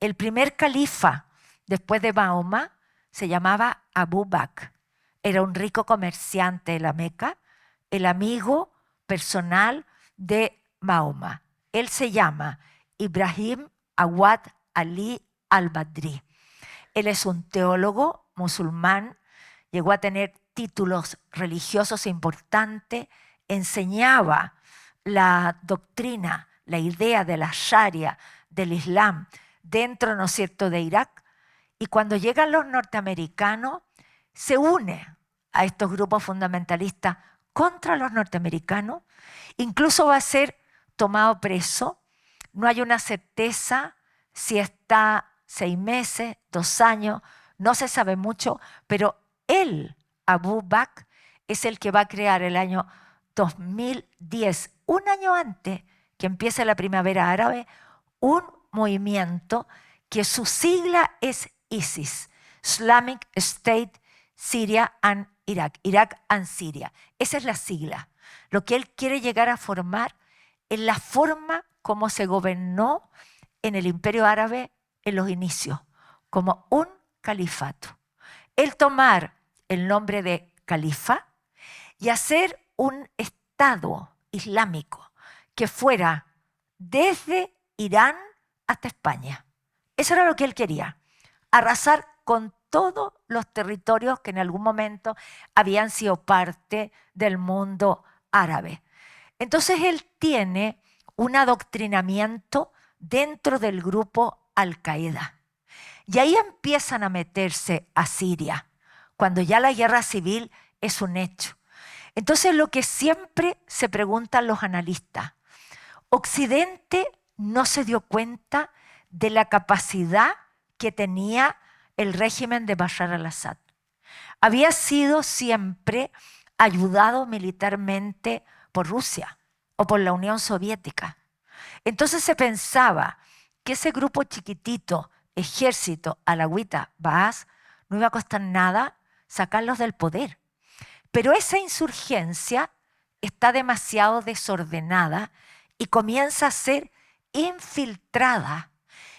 El primer califa después de Mahoma se llamaba Abu Bakr. Era un rico comerciante de la Meca, el amigo personal de Mahoma. Él se llama Ibrahim Awad Ali al-Badri. Él es un teólogo musulmán, llegó a tener títulos religiosos importantes, enseñaba la doctrina, la idea de la Sharia, del Islam, dentro, ¿no es cierto?, de Irak, Y cuando llegan los norteamericanos, se une a estos grupos fundamentalistas contra los norteamericanos. Incluso va a ser tomado preso. No hay una certeza si está 6 meses, 2 años, no se sabe mucho, pero él, Abu Bakr, es el que va a crear el año 2010, un año antes que empiece la primavera árabe, un movimiento que su sigla es ISIS, Islamic State Syria and Iraq, Irak and Siria. Esa es la sigla. Lo que él quiere llegar a formar es la forma como se gobernó en el Imperio Árabe en los inicios, como un califato. El tomar el nombre de califa y hacer un Estado islámico que fuera desde Irán hasta España. Eso era lo que él quería, arrasar con todos los territorios que en algún momento habían sido parte del mundo árabe. Entonces él tiene un adoctrinamiento dentro del grupo Al-Qaeda. Y ahí empiezan a meterse a Siria, cuando ya la guerra civil es un hecho. Entonces lo que siempre se preguntan los analistas, Occidente no se dio cuenta de la capacidad que tenía el régimen de Bashar al-Assad. Había sido siempre ayudado militarmente por Rusia o por la Unión Soviética. Entonces se pensaba que ese grupo chiquitito, ejército, alawita, Baas, no iba a costar nada sacarlos del poder. Pero esa insurgencia está demasiado desordenada y comienza a ser infiltrada.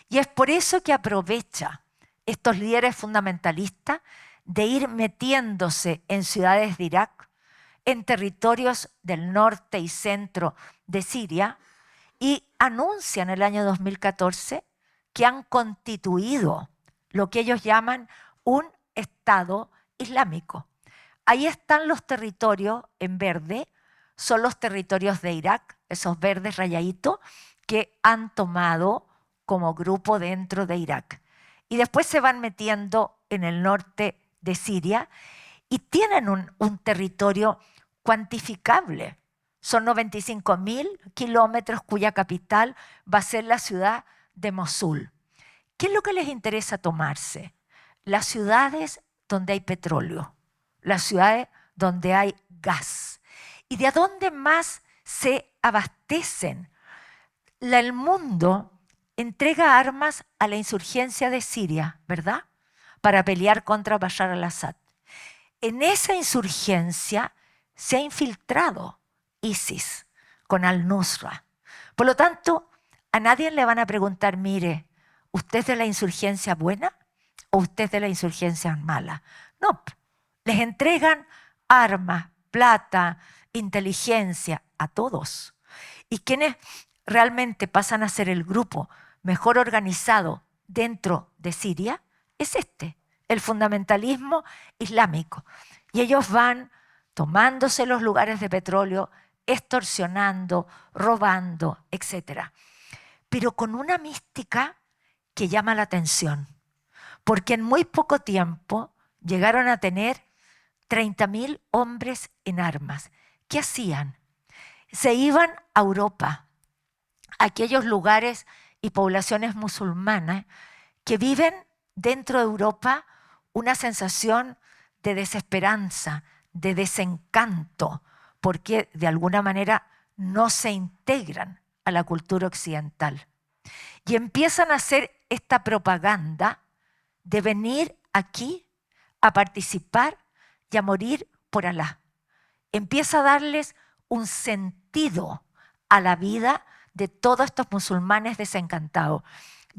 Y es por eso que aprovecha estos líderes fundamentalistas de ir metiéndose en ciudades de Irak, en territorios del norte y centro de Siria, y anuncian el año 2014 que han constituido lo que ellos llaman un Estado Islámico. Ahí están los territorios en verde, son los territorios de Irak, esos verdes rayaditos, que han tomado como grupo dentro de Irak. Y después se van metiendo en el norte de Siria y tienen un territorio cuantificable. Son 95.000 kilómetros cuya capital va a ser la ciudad de Mosul. ¿Qué es lo que les interesa tomarse? Las ciudades donde hay petróleo, las ciudades donde hay gas. ¿Y de dónde más se abastecen? El mundo entrega armas a la insurgencia de Siria, ¿verdad? Para pelear contra Bashar al-Assad. En esa insurgencia se ha infiltrado ISIS con al-Nusra. Por lo tanto, a nadie le van a preguntar, mire, ¿usted es de la insurgencia buena o usted es de la insurgencia mala? No, les entregan armas, plata, inteligencia a todos. Y quienes realmente pasan a ser el grupo mejor organizado dentro de Siria es el fundamentalismo islámico. Y ellos van tomándose los lugares de petróleo, extorsionando, robando, etc. Pero con una mística que llama la atención, porque en muy poco tiempo llegaron a tener 30.000 hombres en armas. ¿Qué hacían? Se iban a Europa, a aquellos lugares y poblaciones musulmanas que viven dentro de Europa una sensación de desesperanza, de desencanto, porque de alguna manera no se integran a la cultura occidental. Y empiezan a hacer esta propaganda de venir aquí a participar y a morir por Alá. Empieza a darles un sentido a la vida de todos estos musulmanes desencantados.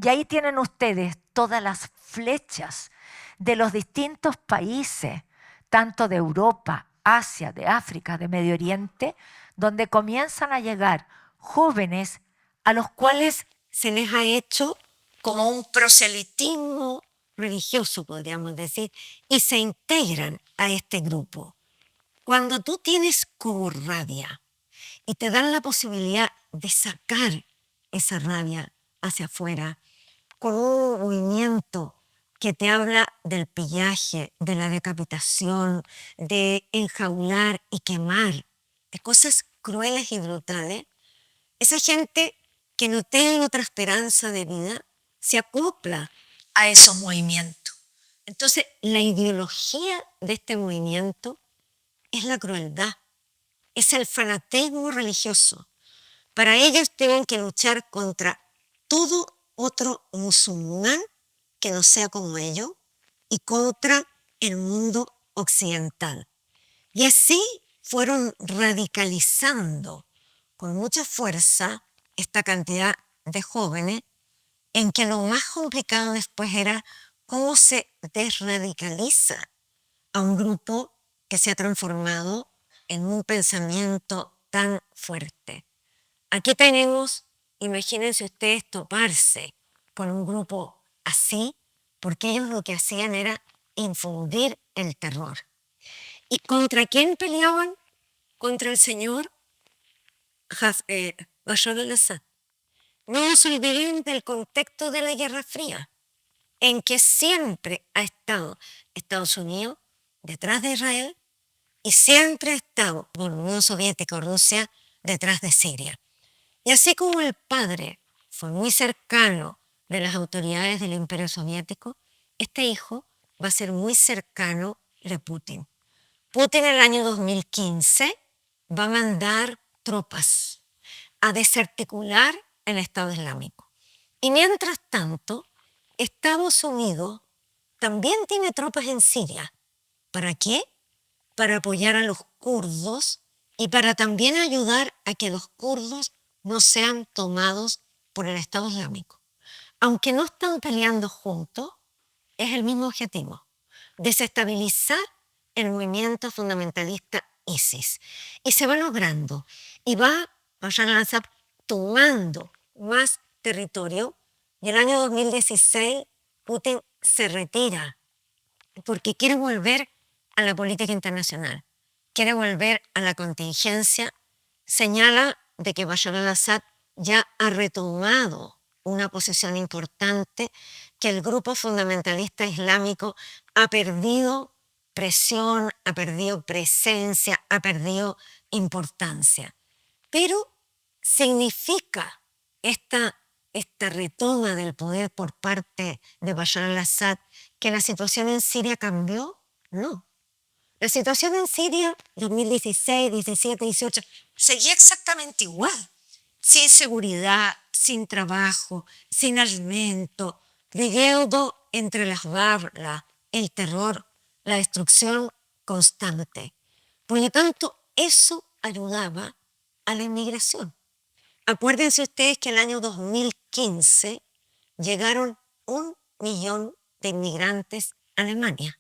Y ahí tienen ustedes todas las flechas de los distintos países, tanto de Europa, Asia, de África, de Medio Oriente, donde comienzan a llegar jóvenes a los cuales se les ha hecho como un proselitismo religioso, podríamos decir, y se integran a este grupo. Cuando tú tienes como rabia y te dan la posibilidad de sacar esa rabia hacia afuera con un movimiento que te habla del pillaje, de la decapitación, de enjaular y quemar, de cosas crueles y brutales, esa gente que no tiene otra esperanza de vida se acopla a esos movimientos. Entonces, la ideología de este movimiento es la crueldad, es el fanatismo religioso. Para ellos tienen que luchar contra todo otro musulmán que no sea como ellos y contra el mundo occidental. Y así fueron radicalizando con mucha fuerza esta cantidad de jóvenes, en que lo más complicado después era cómo se desradicaliza a un grupo que se ha transformado en un pensamiento tan fuerte. Aquí tenemos, imagínense ustedes, toparse con un grupo así, porque ellos lo que hacían era infundir el terror. ¿Y contra quién peleaban? Contra el señor Bashar al-Assad. No nos olvidemos del contexto de la Guerra Fría, en que siempre ha estado Estados Unidos detrás de Israel y siempre ha estado la Unión Soviética o Rusia detrás de Siria. Y así como el padre fue muy cercano de las autoridades del Imperio Soviético, este hijo va a ser muy cercano de Putin. Putin en el año 2015 va a mandar tropas a desarticular el Estado Islámico. Y mientras tanto, Estados Unidos también tiene tropas en Siria. ¿Para qué? Para apoyar a los kurdos y para también ayudar a que los kurdos no sean tomados por el Estado Islámico. Aunque no están peleando juntos, es el mismo objetivo: desestabilizar el movimiento fundamentalista ISIS. Y se va logrando. Y va Bashar al-Assad tomando más territorio. Y en el año 2016 Putin se retira porque quiere volver a la política internacional, quiere volver a la contingencia. Señala de que Bashar al-Assad ya ha retomado una posición importante, que el grupo fundamentalista islámico ha perdido presión, ha perdido presencia, ha perdido importancia. Pero ¿significa esta retoma del poder por parte de Bashar al-Assad que la situación en Siria cambió? No. La situación en Siria 2016, 17, 18 seguía exactamente igual. Sin seguridad, sin trabajo, sin alimento, viviendo entre las balas, el terror, la destrucción constante. Por lo tanto, eso ayudaba a la inmigración. Acuérdense ustedes que en el año 2015 llegaron 1 millón de inmigrantes a Alemania.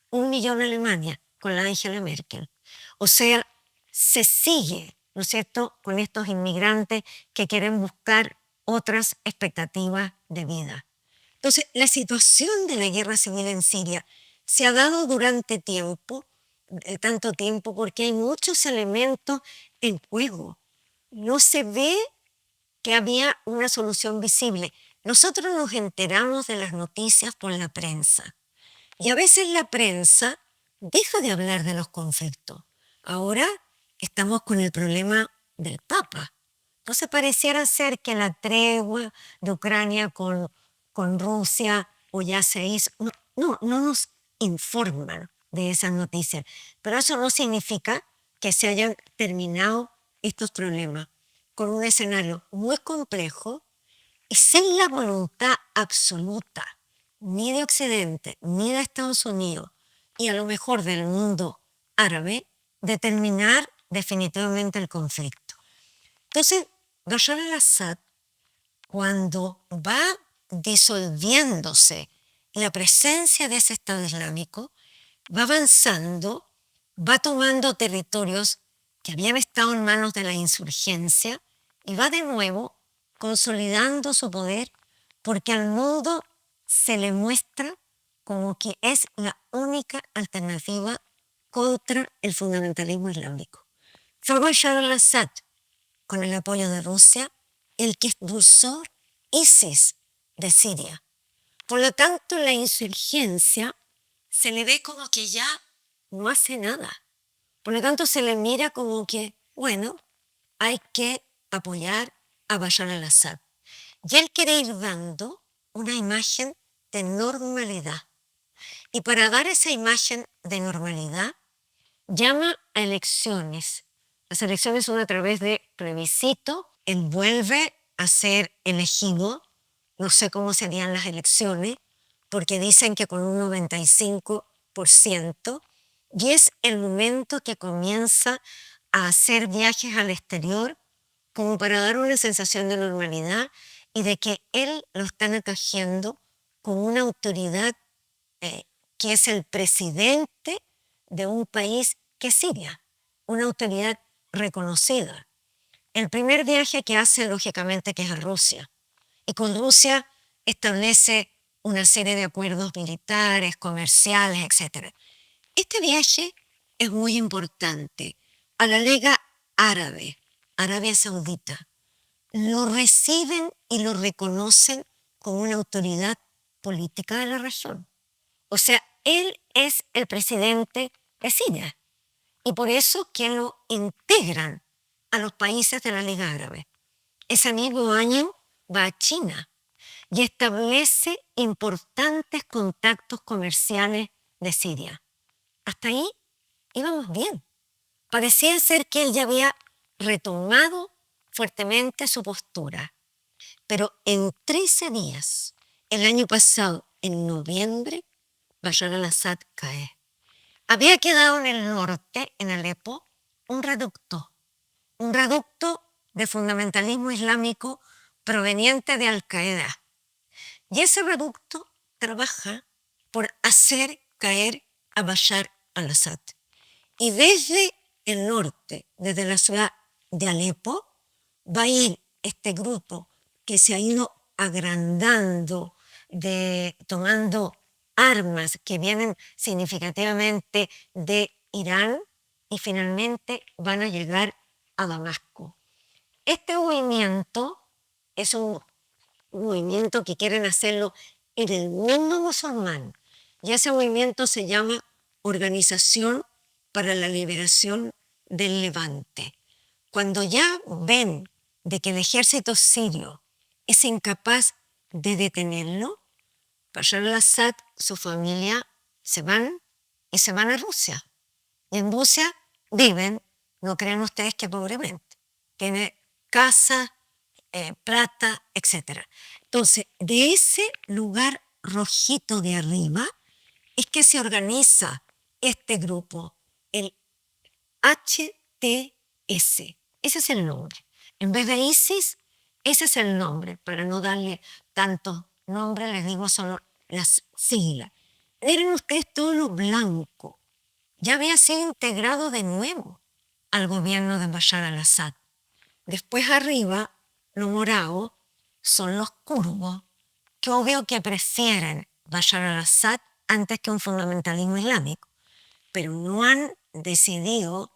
1 millón a Alemania con la Angela Merkel. O sea, se sigue, ¿no es cierto?, con estos inmigrantes que quieren buscar otras expectativas de vida. Entonces, la situación de la guerra civil en Siria se ha dado durante tanto tiempo, porque hay muchos elementos en juego. No se ve que había una solución visible. Nosotros nos enteramos de las noticias por la prensa. Y a veces la prensa deja de hablar de los conflictos. Ahora estamos con el problema del Papa. No se pareciera ser que la tregua de Ucrania con Rusia o ya se hizo. No nos informan de esas noticias. Pero eso no significa que se hayan terminado estos problemas, con un escenario muy complejo y sin la voluntad absoluta ni de Occidente, ni de Estados Unidos, y a lo mejor del mundo árabe, de terminar definitivamente el conflicto. Entonces, Bashar al-Assad, cuando va disolviéndose la presencia de ese Estado Islámico, va avanzando, va tomando territorios que habían estado en manos de la insurgencia y va de nuevo consolidando su poder, porque al mundo se le muestra como que es la única alternativa contra el fundamentalismo islámico. Fue Bashar al-Assad, con el apoyo de Rusia, el que expulsó ISIS de Siria. Por lo tanto, la insurgencia se le ve como que ya no hace nada. Por lo tanto, se le mira como que, bueno, hay que apoyar a Bashar al-Assad. Y él quiere ir dando una imagen de normalidad. Y para dar esa imagen de normalidad, llama a elecciones. Las elecciones son a través de plebiscito. Él vuelve a ser elegido. No sé cómo serían las elecciones, porque dicen que con un 95%, y es el momento que comienza a hacer viajes al exterior como para dar una sensación de normalidad y de que él lo están acogiendo con una autoridad que es el presidente de un país que es Siria, una autoridad reconocida. El primer viaje que hace, lógicamente, que es a Rusia. Y con Rusia establece una serie de acuerdos militares, comerciales, etc. Este viaje es muy importante. A la Liga Árabe, Arabia Saudita, lo reciben y lo reconocen como una autoridad política de la región. O sea, él es el presidente de Siria y por eso que lo integran a los países de la Liga Árabe. Ese mismo año va a China y establece importantes contactos comerciales de Siria. Hasta ahí íbamos bien. Parecía ser que él ya había retomado fuertemente su postura. Pero en 13 días, el año pasado, en noviembre, Bashar al-Assad cae. Había quedado en el norte, en Alepo, un reducto de fundamentalismo islámico proveniente de Al-Qaeda. Y ese reducto trabaja por hacer caer a Bashar al-Assad. Y desde el norte, desde la ciudad de Alepo, va a ir este grupo que se ha ido agrandando, tomando armas que vienen significativamente de Irán y finalmente van a llegar a Damasco. Este movimiento es un movimiento que quieren hacerlo en el mundo musulmán y ese movimiento se llama Organización para la Liberación del Levante. Cuando ya ven de que el ejército sirio es incapaz de detenerlo, Bashar al-Assad, su familia se van y se van a Rusia. Y en Rusia viven, no crean ustedes que pobremente, tiene casa, plata, etc. Entonces, de ese lugar rojito de arriba es que se organiza este grupo, el HTS. Ese es el nombre. En vez de ISIS, ese es el nombre. Para no darle tantos nombres, les digo solo las siglas. Miren ustedes todo lo blanco. Ya había sido integrado de nuevo al gobierno de Bashar al-Assad. Después arriba, lo morado, son los kurdos, que obvio que prefieren Bashar al-Assad antes que un fundamentalismo islámico, pero no han decidido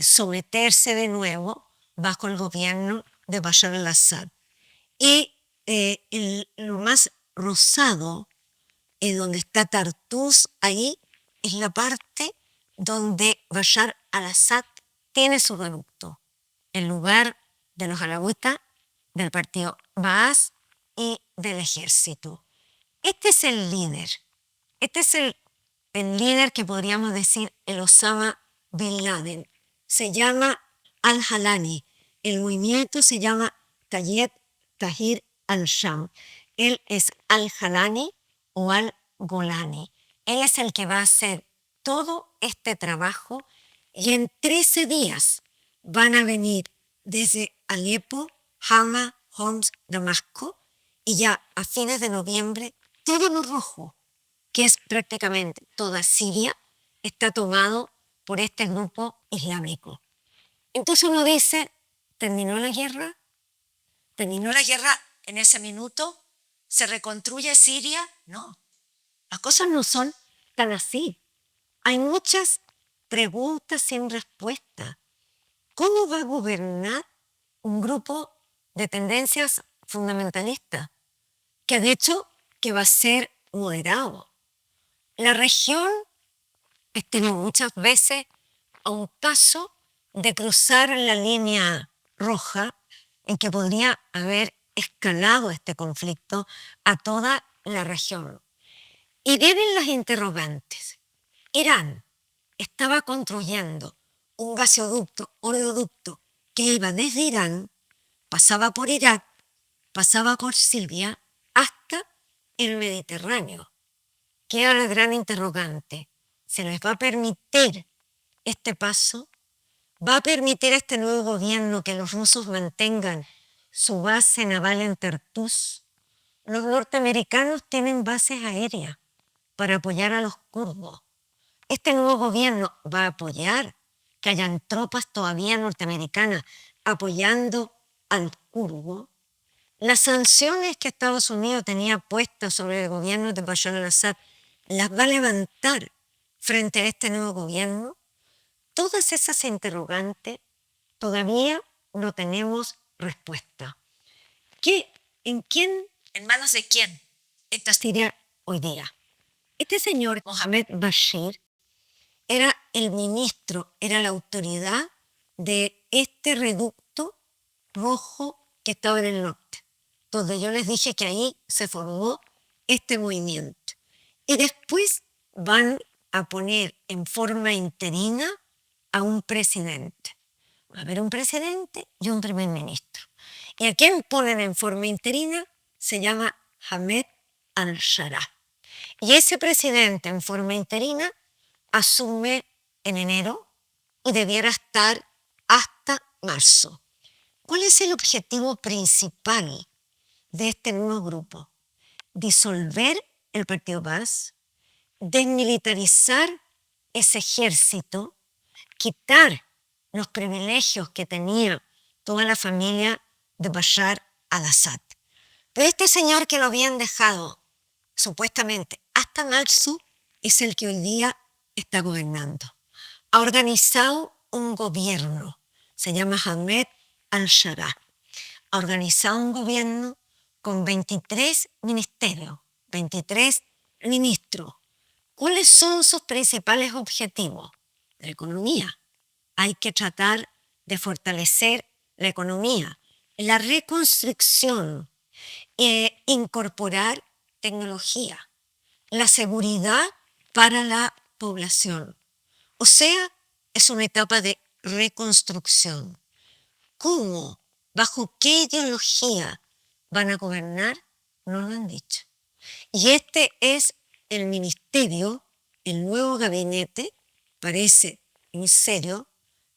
someterse de nuevo bajo el gobierno de Bashar al-Assad. Y lo más rosado, donde está Tartus, ahí es la parte donde Bashar al-Assad tiene su reducto, el lugar de los alawitas, del partido Baas y del ejército. Este es el líder. Este es el líder que podríamos decir el Osama Bin Laden. Se llama Al-Halani. El movimiento se llama Tayeb Tahrir al-Sham. Él es Al-Halani o Al-Golani. Él es el que va a hacer todo este trabajo y en 13 días van a venir desde Alepo, Hama, Homs, Damasco y ya a fines de noviembre todo lo rojo, que es prácticamente toda Siria, está tomado por este grupo islámico. Entonces uno dice, ¿terminó la guerra? ¿Terminó la guerra en ese minuto? ¿Se reconstruye Siria? No. Las cosas no son tan así. Hay muchas preguntas sin respuesta. ¿Cómo va a gobernar un grupo de tendencias fundamentalistas? Que de hecho que va a ser moderado. La región estuvo muchas veces a un paso de cruzar la línea roja en que podría haber escalado este conflicto a toda la región. Y vienen las interrogantes. Irán estaba construyendo un gasoducto, oleoducto, que iba desde Irán, pasaba por Irak, pasaba por Siria, hasta el Mediterráneo. Queda la gran interrogante. ¿Se les va a permitir este paso? ¿Va a permitir a este nuevo gobierno que los rusos mantengan su base naval en Tartus? Los norteamericanos tienen bases aéreas para apoyar a los kurdos. Este nuevo gobierno va a apoyar que hayan tropas todavía norteamericanas apoyando al kurdo. Las sanciones que Estados Unidos tenía puestas sobre el gobierno de Bashar al-Assad las va a levantar frente a este nuevo gobierno. Todas esas interrogantes todavía no tenemos respuesta. ¿En manos de quién está Siria hoy día? Este señor, Mohamed Bashir, era el ministro, era la autoridad de este reducto rojo que estaba en el norte, donde yo les dije que ahí se formó este movimiento. Y después van a poner en forma interina a un presidente. Va a haber un presidente y un primer ministro. Y a quien ponen en forma interina se llama Ahmed al-Sharaa. Y ese presidente en forma interina asume en enero y debiera estar hasta marzo. ¿Cuál es el objetivo principal de este nuevo grupo? Disolver el Partido Baaz, desmilitarizar ese ejército, quitar los privilegios que tenía toda la familia de Bashar al-Assad. Pero este señor que lo habían dejado supuestamente hasta marzo es el que hoy día está gobernando. Ha organizado un gobierno, se llama Ahmed al-Sharaa. Ha organizado un gobierno con 23 ministerios, 23 ministros. ¿Cuáles son sus principales objetivos? La economía. Hay que tratar de fortalecer la economía, la reconstrucción, incorporar tecnología, la seguridad para la población. O sea, es una etapa de reconstrucción. ¿Cómo? ¿Bajo qué ideología van a gobernar? No lo han dicho. Y este es el ministerio, el nuevo gabinete, parece en serio,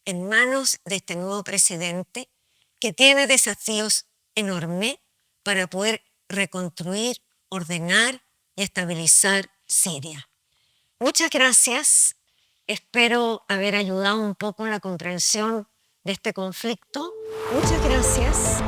en manos de este nuevo presidente que tiene desafíos enormes para poder reconstruir, ordenar y estabilizar Siria. Muchas gracias. Espero haber ayudado un poco en la comprensión de este conflicto. Muchas gracias.